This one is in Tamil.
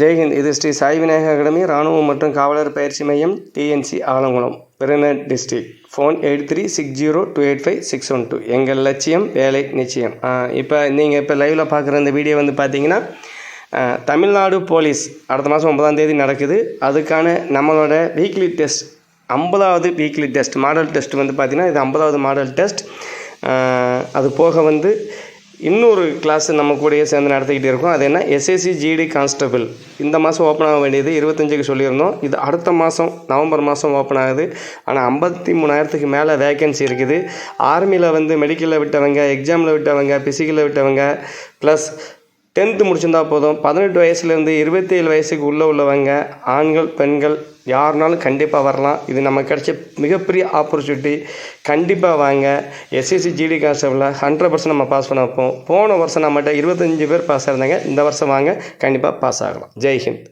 ஜெய்ஹிந்த். இது ஸ்ரீ சாய் விநாயகா அகாடமி இராணுவம் மற்றும் காவலர் பயிற்சி மையம், TNC Alangulam, Virudhunagar district. Phone 8360285612. எங்கள் லட்சியம் வேலை நிச்சயம். இப்போ லைவில் பார்க்குற இந்த வீடியோ வந்து பார்த்தீங்கன்னா தமிழ்நாடு போலீஸ் அடுத்த மாதம் 9ஆம் தேதி நடக்குது. அதுக்கான நம்மளோட வீக்லி டெஸ்ட் 50வது வீக்லி டெஸ்ட் மாடல் டெஸ்ட் வந்து பார்த்திங்கன்னா இது 50வது மாடல் டெஸ்ட். அது போக வந்து இன்னொரு கிளாஸ் நம்ம கூடயே சேர்ந்து நடத்திக்கிட்டே இருக்கோம். அது என்ன, எஸ்எஸ்சி ஜிடி கான்ஸ்டபிள் இந்த மாதம் ஓப்பன் ஆக வேண்டியது 25க்கு சொல்லியிருந்தோம். இது அடுத்த மாதம் நவம்பர் மாதம் ஓப்பன் ஆகுது. ஆனால் 53,000க்கு மேலே வேக்கன்சி இருக்குது. ஆர்மியில் வந்து மெடிக்கலில் விட்டவங்க, எக்ஸாமில் விட்டவங்க, ஃபிசிக்கலில் விட்டவங்க, ப்ளஸ் 10th முடிச்சிருந்தா போதும். 18 வயசுலேருந்து 27 வயசுக்கு உள்ளவங்க, ஆண்கள் பெண்கள் யாருனாலும் கண்டிப்பாக வரலாம். இது நமக்கு கிடைச்ச மிகப்பெரிய ஆப்பர்ச்சுனிட்டி. கண்டிப்பாக வாங்க. எஸ்எஸ்சி ஜிடி கான்ஸ்டபிளில் 100% நம்ம பாஸ் பண்ண வைப்போம். போன வருஷம் நம்மகிட்ட 25 பேர் பாஸ் ஆயிருந்தாங்க. இந்த வருஷம் வாங்க, கண்டிப்பாக பாஸ் ஆகலாம். ஜெய்ஹிந்த்.